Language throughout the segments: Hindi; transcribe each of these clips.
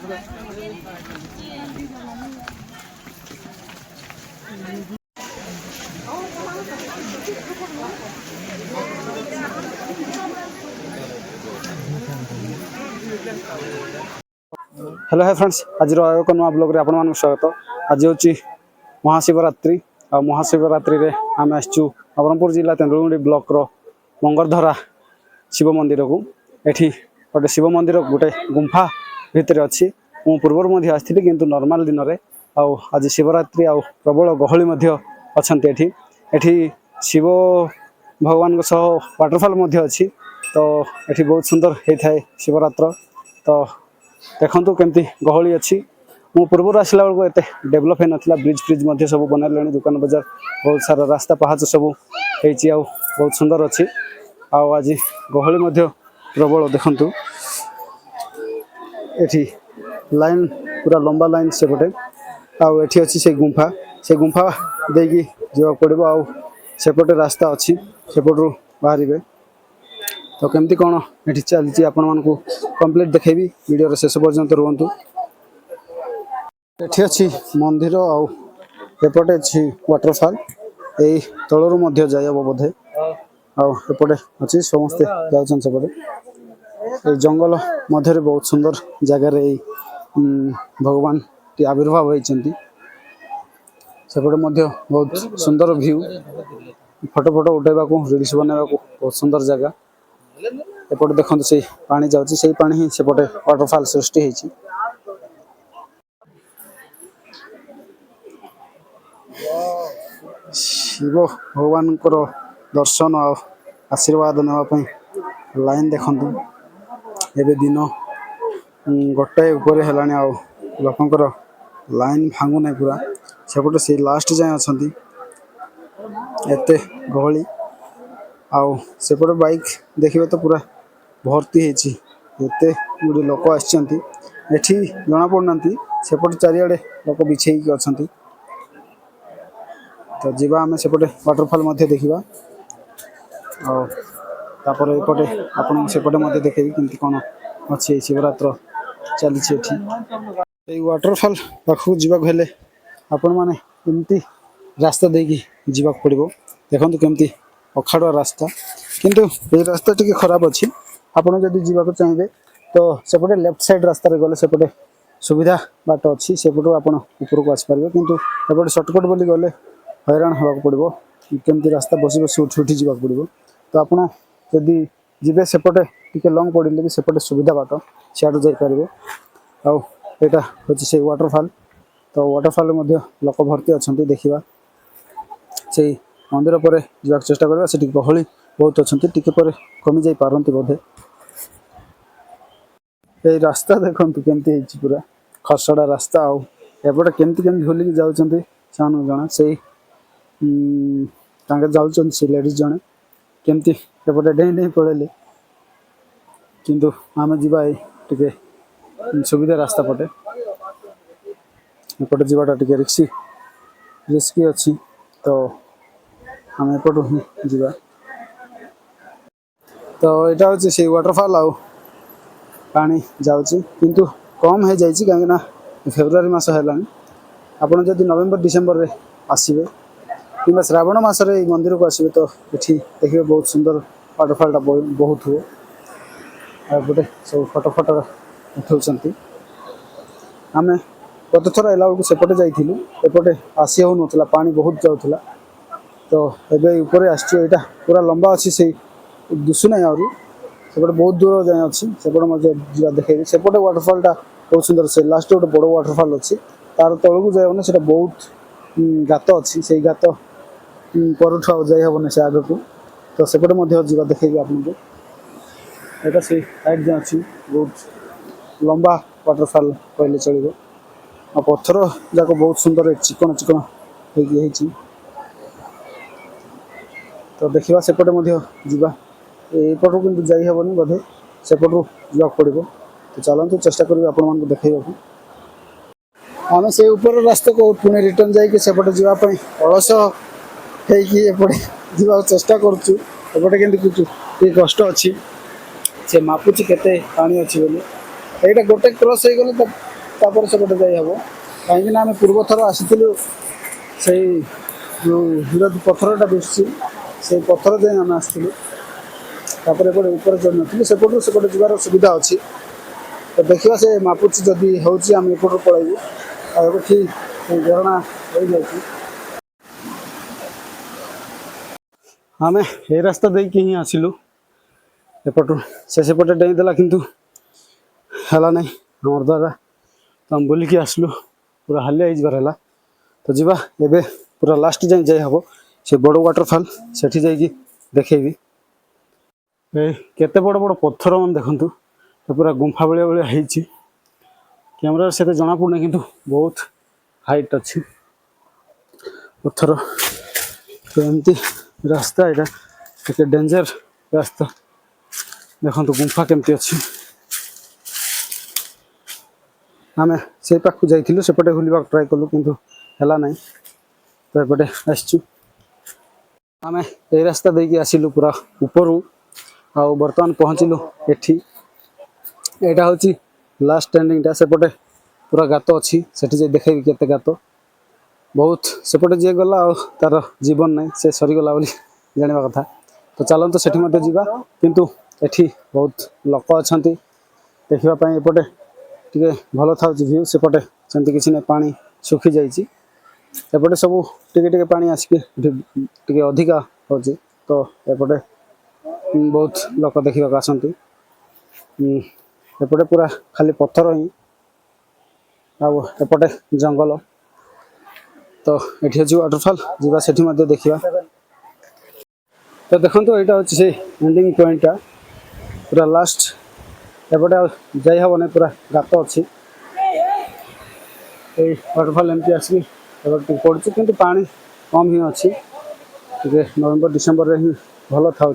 हेलो है फ्रेंड्स आज एक नुआ ब्लॉग रे आपण मानक स्वागत। आज हूँ महाशिवरात्रि आ महाशिवरात्रि रे आम आसचु नवरंगपुर जिला तेंदुलुंडी ब्लॉक रो मंगरधरा शिव मंदिर को। एठी गोटे शिव मंदिर गोटे गुंफा भितर अच्छी मु पूर्व आसती किंतु नॉर्मल दिन में आज शिवरात्रि आ प्रबल गहली अच्छा एठी शिव भगवान सह वाटरफॉल अच्छी। तो ये बहुत सुंदर होता है शिवरात्र। तो देखु केमती गहली अच्छी मु पूर्व आसला बेलू एत डेभलप हो नाला ब्रिज फ्रिज सब बना दुकान बजार बहुत सारा रास्ता पहाच सब होती बहुत सुंदर अच्छी। आज गहली प्रबल देखु एठी लाइन पूरा लंबा लाइन सेपटे आठी अच्छी से गुंफा देकी जा पड़ो आ सेपटे रास्ता अच्छी सेपटू बाहर। तो केमती कौन ये चलती आपण मानू कंप्लीट देखेबी वीडियो शेष पर्यंत रुहतु। ये अच्छी मंदिर आउपटे अच्छी वाटरफॉल यही तलू जाब बोधे आउपटे अच्छी समस्ते जापटे जंगल मध्य बहुत सुंदर जगार भगवान टी आविर्भाव होती सेपटे बहुत सुंदर व्यू फोटो उठेबा रिल्स बनवा बहुत सुंदर जगह। एपटे देखो से पानी जाऊँगी से पानी ही सेपटे वाटरफॉल सृष्टि होती। शिव भगवान दर्शन आशीर्वाद नापी लाइन देखु एवं दिन गोटे उपर है लोकंर लाइन भांगुना पूरा सेपटे से लास्ट जाए अच्छा एत गहली आउपटे बाइक देखिए तो पूरा भर्ती होते गुड़े लोक आसी जना पड़ना सेपटे चारिड़े लोक बिछे अच्छा। तो जीवा आम सेपटे वाटरफॉल देखा और एपटे आपन सेपटे देखे कमी कौन अच्छे शिवरात्र चली वाटरफॉल पाखक जावाक हेले आपण मैंने एमती रास्ता देकी जावाक पड़ो। देखो केमती अखाड़ुआ रास्ता किंतु ये रास्ता टी खराब अच्छी आपड़ जदि जावाक चाहिए तो सेपटे लेफ्ट साइड रास्ता गले सेपटे सुविधा बाट अच्छी सेपटू आप ऊपर को आसपारे किंतु एपटे सर्टकट बोली गले हैरान होगा पड़ो केमती रास्ता बस बस उठी उठी जावाक पड़ो। तो आपड़ जदि जीवे सेपटे टी लंग पड़े भी सेपटे सुविधा बाट सियाड़ू जापारे आईटा हूँ से वाटरफॉल। तो वाटरफॉल लोक भर्ती अच्छा देखा से मंदिर पर जावाक चेष्टा करवा से गहली बहुत अच्छा टी कमी जा पारती बोधे। ये रास्ता देखु केमती पूरा खसड़ा रास्ता आउपटे केमती केमती भूलिकी जाऊँच जना से जाऊँ से लेडीज जड़े केमती एपटे डेई डेई पड़े किंतु आम जा टे सुविधा रास्ता पटे एपटे जावाटा टे रिस्की अच्छी। तो आम एपटू ही जा तो यहाँ हूँ से वाटरफॉल पानी जाऊँगी किंतु कम हो जाए कहीं फेब्रुआरी मास है आपड़ जदि नवेम्बर डिसेम्बर रे आसवे कि श्रावण मसरे मंदिर को आसवे तो ये देखिए बहुत सुंदर वाटरफॉल बहुत हुए एपटे सब फोटो उठाऊँ। आम गत थर आला बेलू सेपटे जाइलु एपटे आसी हो ना पानी बहुत जाऊला। तो ये ऊपर आसटा पूरा लंबा अच्छी से दिशुना आहरी सेपटे बहुत दूर जाए अच्छी सेपटे जा देखे सेपटे वाटरफॉलटा बहुत सुंदर से लास्ट गोटे बड़ वाटरफॉल अच्छी तार तलू जाए से बहुत गात अच्छी से गात पर जाई हेन से आग को। तो सेपटे जा देखे आपको यहाँ से हाइट जाए अच्छी बहुत लंबा वाटरफॉल कहले चलो आ पत्थर जाक बहुत सुंदर चिकन चिकन होती। तो देखा सेपटे जावा एपटू कि जाई हेबनी बोधे सेपटू जावाक पड़ो। तो चलते चेष्टा करें आपण देखा आम से ऊपर रास्ता को पुणे रिटर्न जाकि सेपटे जावाई अलस होपटे जा चेष्टा करुपटे कि कष्ट अच्छी से मापुची केते पानी अच्छी बोली এইটা গোटे क्रॉस हो गले तापर से गोटे जाई हबो कहीं आम पूर्व थर आसीलु से जो हीरा पथरटा दिशुची से पथर जाए आम आसलु तापर एपटे ऊपर जो नी सेपटू सेपटे जीवार सुविधा अच्छी तो देखा से मापुची जदि होची आम एपटू पलैबू आठी झरणा हो जाए आम ए रास्ता देकी ही आसिलु एपटू से सेपटे डेईदेला किंतु है ना आमर द्वारा तो आम बुलिकी आसलु पूरा हालिया है तो जीवा एबे पूरा लास्ट जाए जाई हबो से बड़ वाटरफॉल सेठी जाइकी देखेबी केते बड़ बड़ पत्थर मन देखंतु तो पूरा गुंफा भाया भाया होईची कैमरा से तो जना पड़ना किंतु बहुत हाइट अच्छी पत्थर तो एमती रास्ता यहाँ टे डेंजर रास्ता देखंतु गुंफा केमती अच्छी आम से पाखु जाइलु सेपटे बुलवा ट्राए कलु किंतु है ना तो एपटे आसचु आम ए रास्ता देकी आसिलु पूरा उपरू आ बर्तमान पहुँचलु एठी एटा हूँ लास्ट एंडिंगटा सेपटे पूरा गात अच्छी सेठी जे देखेबी केते गात बहुत सेपटे जी गला तार जीवन नहीं से सरीगला बोली जानवा कथा तो चलते सेठी मध्य जीवा किंतु एठी बहुत लोक अच्छा देखापी एपटे टे भल था व्यू सेपटे सेमती किसी नहीं पानी सुखी जाइए एपटे सब टे पानी आसिक टे अधिका हो तो एपटे बहुत लोक देखा आसती एपटे पूरा खाली पत्थर ही एपटे जंगल तो ये अच्छी वाटरफॉल जीवा सेठी मध्य देखा तो देखो यहाँ हूँ से एंडिंग पॉइंटा पूरा लास्ट एपटे जाई हम नहीं पूरा गात अच्छी वाटरफॉल एमती आसिक पड़ी कि पानी कम ही अच्छी टे नवेम्बर डिसेम्बर ही भल था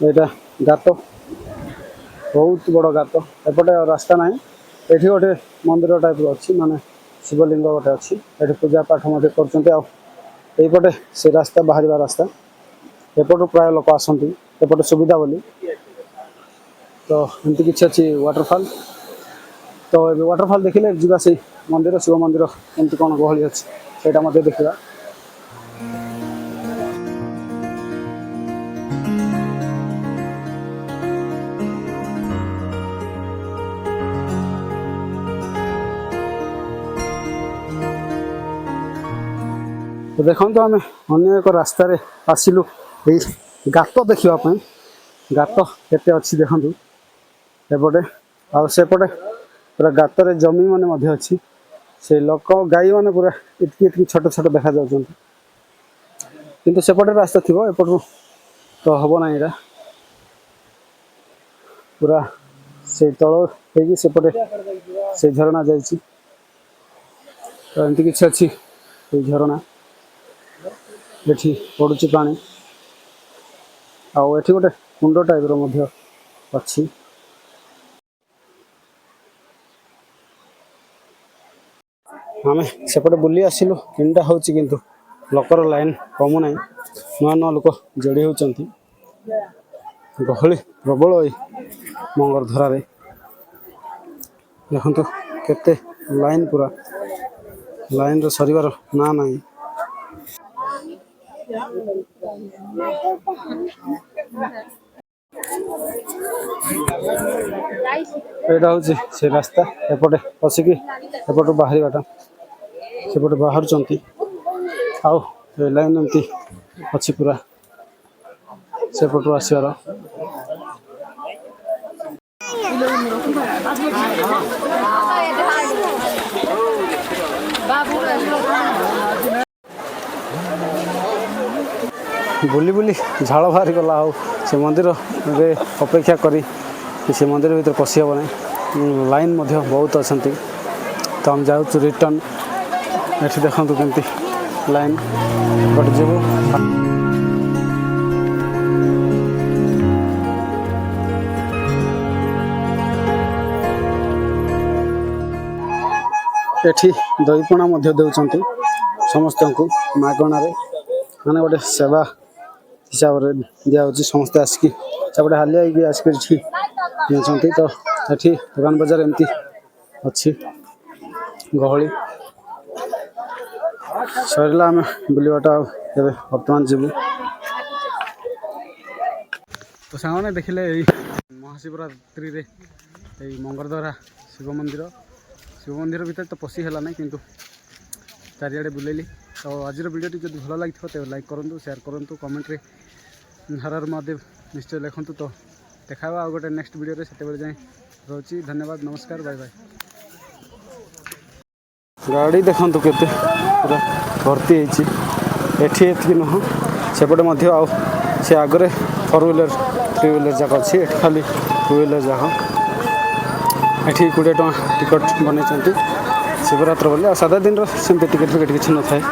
यहाँ गात बहुत बड़ गात एपटे रास्ता ना ये गोटे मंदिर टाइप अच्छी माने शिवलिंग गोटे अच्छी ये पूजा पाठ करपटे से रास्ता बाहर रास्ता एपटू प्राय लोक आसती एपटे सुविधा बोली तो एमती किसी अच्छी वाटरफॉल तो वाटरफॉल देखिले जीवा से मंदिर शिव मंदिर एमती कौन गहली अच्छी सेटा मध्य देखा तो देखो आम अन्य एक रास्तार आसिलु गात देखापी गात केते अच्छी देखूँ एपटे आसेपटे पूरा गातर जमी मान अच्छी से लोक गाई मैंने पूरा इतकी छोट छोट देखा जाऊँ किंतु सेपटे रास्ता थी एपटू तो हम ना यहाँ पूरा से तल हो सेपटे से झरणा जाइए तो एमती किसी अच्छी झरणा ये पड़ुची पानी आठी गोटे कुंड टाइप रो अच्छी आम सेपटे बुली आसिलु इनटा हूँ किंतु लोकर लाइन कमु ना नुआ नुआ लोक जोड़ी होती गहली प्रबल मंगर धरारे देखु केते लाइन पूरा लाइन सरीबार ना ना यहाँ हूँ से रास्ता एपटे पशिकी एपटू बाहरटा सेपटे बाहर आउ लाइन एमती अच्छी पूरा सेपटू आसबार बुली बुली झाड़ बाहर गला से मंदिर अपेक्षा करी से मंदिर भीतर पशि हे ना लाइन बहुत अच्छा तो हम जाऊँ रिटर्न ये देखो केमती लाइन बट जीव एठी दहीपणा दौरान समस्त को मागणार माने गोटे सेवा हिसाब से दिखाई समस्ते आसिक सेपटे हालिया आसिक तो ଏଠି ଦୋକାନ ବଜାର ଏମିତି ଅଛି ଗହଳି ସରିଲା ଆମେ ବୁଲିବାଟା ଆଉ ଏବେ ବର୍ତ୍ତମାନ ଯିବୁ। ତ ସାଙ୍ଗମାନେ ଦେଖିଲେ ଏଇ ମହାଶିବରାତ୍ରିରେ ଏଇ ମଙ୍ଗଳଦ୍ୱାରା ଶିବ ମନ୍ଦିର ଭିତରେ ତ ପଶି ହେଲା ନାହିଁ କିନ୍ତୁ ଚାରିଆଡ଼େ ବୁଲେଇଲି। ତ ଆଜିର ଭିଡ଼ିଓଟି ଯଦି ଭଲ ଲାଗିଥିବ ତେବେ ଲାଇକ୍ କରନ୍ତୁ, ସେୟାର କରନ୍ତୁ, କମେଣ୍ଟରେ ହର ହର ମହାଦେବ ନିଶ୍ଚୟ ଲେଖନ୍ତୁ। ତ ଦେଖାଇବା ଆଉ ଗୋଟେ ନେକ୍ସଟ ଭିଡ଼ିଓରେ, ସେତେବେଳେ ଯାଏଁ ରହୁଛି। ଧନ୍ୟବାଦ, ନମସ୍କାର, ବାଏ ବାଏ। ଗାଡ଼ି ଦେଖନ୍ତୁ କେତେ ପୁରା ଭର୍ତ୍ତି ହେଇଛି। ଏଠି ଏତିକି ନୁହଁ, ସେପଟେ ମଧ୍ୟ ଆଉ ସେ ଆଗରେ 4 ହ୍ୱିଲର 3 ହ୍ୱିଲର ଯାକ ଅଛି। ଏଠି ଖାଲି 2 ହ୍ୱିଲର ଯାକ। ଏଠି 20 ଟଙ୍କା ଟିକଟ ବନେଇଛନ୍ତି ଶିବରାତ୍ର ବୋଲି। ଆଉ ସାଧା ଦିନର ସେମିତି ଟିକେଟ୍ ଫିକେଟ୍ କିଛି ନଥାଏ।